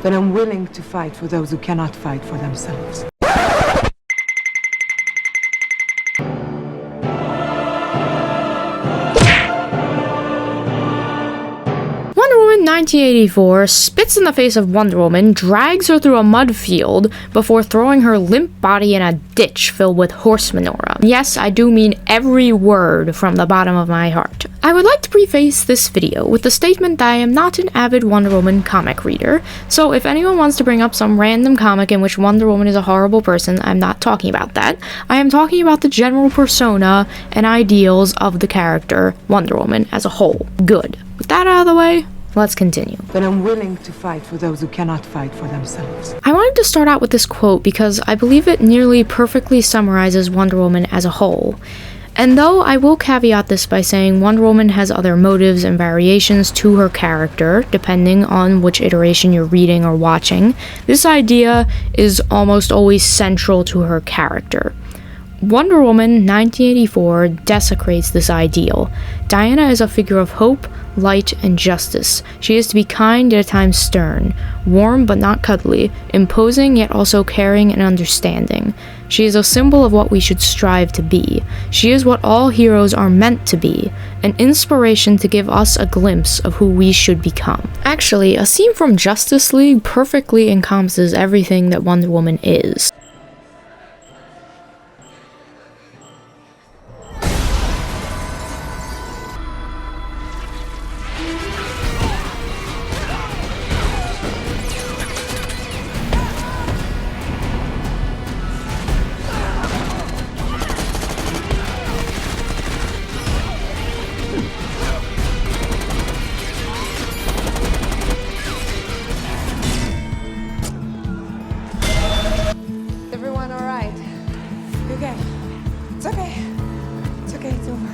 But I'm willing to fight for those who cannot fight for themselves. Wonder Woman 1984 spits in the face of Wonder Woman, drags her through a mud field before throwing her limp body in a ditch filled with horse manure. Yes, I do mean every word from the bottom of my heart. I would like to preface this video with the statement that I am not an avid Wonder Woman comic reader, so if anyone wants to bring up some random comic in which Wonder Woman is a horrible person, I'm not talking about that. I am talking about the general persona and ideals of the character Wonder Woman as a whole. Good. With that out of the way, let's continue. But I'm willing to fight for those who cannot fight for themselves. I wanted to start out with this quote because I believe it nearly perfectly summarizes Wonder Woman as a whole. And though I will caveat this by saying Wonder Woman has other motives and variations to her character, depending on which iteration you're reading or watching, this idea is almost always central to her character. Wonder Woman 1984 desecrates this ideal. Diana is a figure of hope, light, and justice. She is to be kind yet at times stern, warm but not cuddly, imposing yet also caring and understanding. She is a symbol of what we should strive to be. She is what all heroes are meant to be, an inspiration to give us a glimpse of who we should become. Actually, a scene from Justice League perfectly encompasses everything that Wonder Woman is. Everyone all right? You okay? It's okay. It's okay, it's over.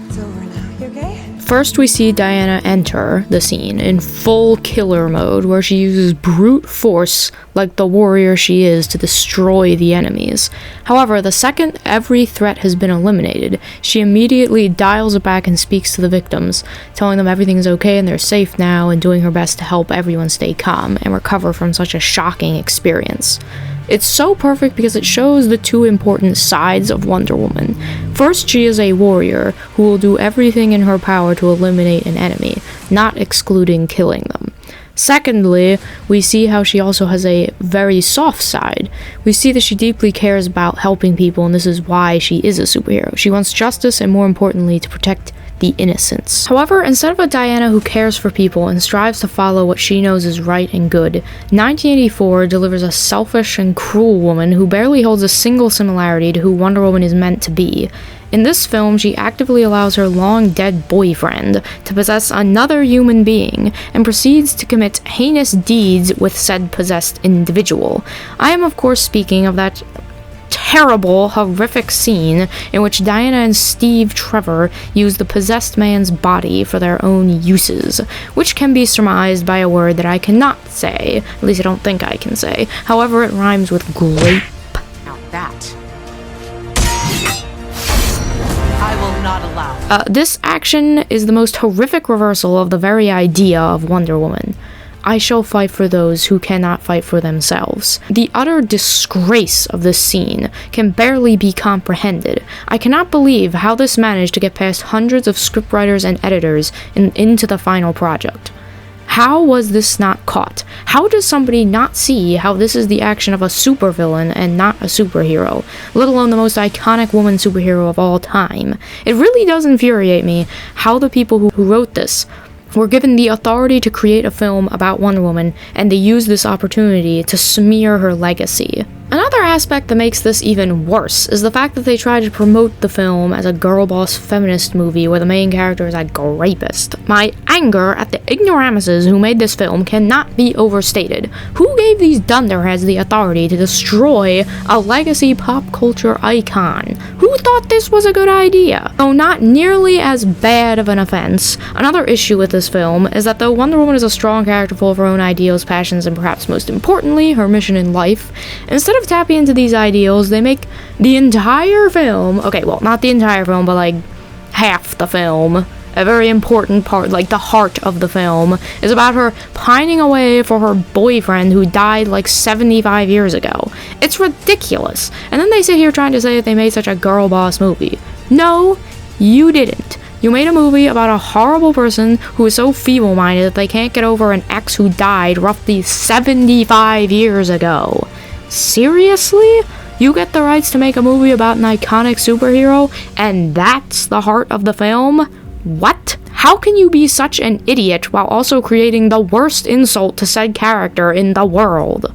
It's over now. You okay? First, we see Diana enter the scene in full killer mode, where she uses brute force like the warrior she is to destroy the enemies. However, the second every threat has been eliminated, she immediately dials it back and speaks to the victims, telling them everything's okay and they're safe now, and doing her best to help everyone stay calm and recover from such a shocking experience. It's so perfect because it shows the two important sides of Wonder Woman. First, she is a warrior who will do everything in her power to eliminate an enemy, not excluding killing them. Secondly, we see how she also has a very soft side. We see that she deeply cares about helping people, and this is why she is a superhero. She wants justice and, more importantly, to protect the innocents. However, instead of a Diana who cares for people and strives to follow what she knows is right and good, 1984 delivers a selfish and cruel woman who barely holds a single similarity to who Wonder Woman is meant to be. In this film, she actively allows her long-dead boyfriend to possess another human being, and proceeds to commit heinous deeds with said possessed individual. I am of course speaking of that terrible, horrific scene in which Diana and Steve Trevor use the possessed man's body for their own uses, which can be surmised by a word that I cannot say, at least I don't think I can say, however it rhymes with grape. Now that I will not allow. This action is the most horrific reversal of the very idea of Wonder Woman. I shall fight for those who cannot fight for themselves. The utter disgrace of this scene can barely be comprehended. I cannot believe how this managed to get past hundreds of scriptwriters and editors into the final project. How was this not caught? How does somebody not see how this is the action of a supervillain and not a superhero, let alone the most iconic woman superhero of all time? It really does infuriate me how the people who wrote this were given the authority to create a film about Wonder Woman, and they used this opportunity to smear her legacy. Another aspect that makes this even worse is the fact that they tried to promote the film as a girl boss feminist movie where the main character is a rapist. My anger at the ignoramuses who made this film cannot be overstated. Who gave these dunderheads the authority to destroy a legacy pop culture icon? Who thought this was a good idea? Though not nearly as bad of an offense, another issue with this film is that though Wonder Woman is a strong character full of her own ideals, passions, and perhaps most importantly, her mission in life, instead of tapping into these ideals, they make the entire film, okay, well, not the entire film, but like half the film, a very important part, like the heart of the film, is about her pining away for her boyfriend who died like 75 years ago. It's ridiculous. And then they sit here trying to say that they made such a girl boss movie. No, you didn't. You made a movie about a horrible person who is so feeble-minded that they can't get over an ex who died roughly 75 years ago. Seriously? You get the rights to make a movie about an iconic superhero, and that's the heart of the film? What? How can you be such an idiot while also creating the worst insult to said character in the world?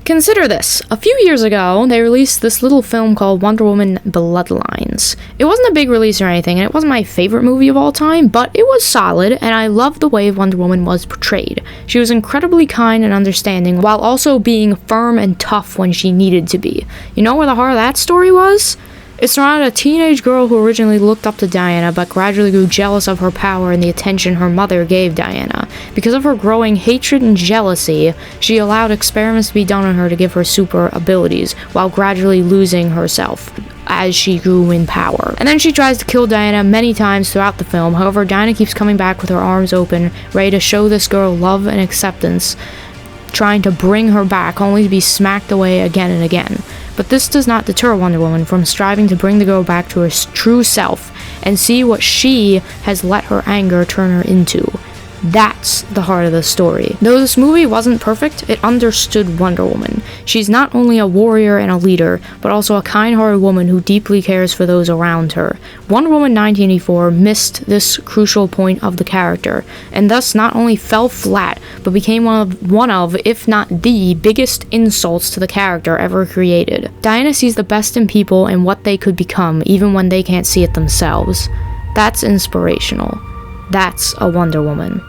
Consider this. A few years ago, they released this little film called Wonder Woman Bloodlines. It wasn't a big release or anything, and it wasn't my favorite movie of all time, but it was solid, and I loved the way Wonder Woman was portrayed. She was incredibly kind and understanding, while also being firm and tough when she needed to be. You know where the heart of that story was? It surrounded a teenage girl who originally looked up to Diana, but gradually grew jealous of her power and the attention her mother gave Diana. Because of her growing hatred and jealousy, she allowed experiments to be done on her to give her super abilities, while gradually losing herself as she grew in power. And then she tries to kill Diana many times throughout the film. However, Diana keeps coming back with her arms open, ready to show this girl love and acceptance, trying to bring her back, only to be smacked away again and again. But this does not deter Wonder Woman from striving to bring the girl back to her true self and see what she has let her anger turn her into. That's the heart of the story. Though this movie wasn't perfect, it understood Wonder Woman. She's not only a warrior and a leader, but also a kind-hearted woman who deeply cares for those around her. Wonder Woman 1984 missed this crucial point of the character, and thus not only fell flat, but became one of, if not the, biggest insults to the character ever created. Diana sees the best in people and what they could become, even when they can't see it themselves. That's inspirational. That's a Wonder Woman.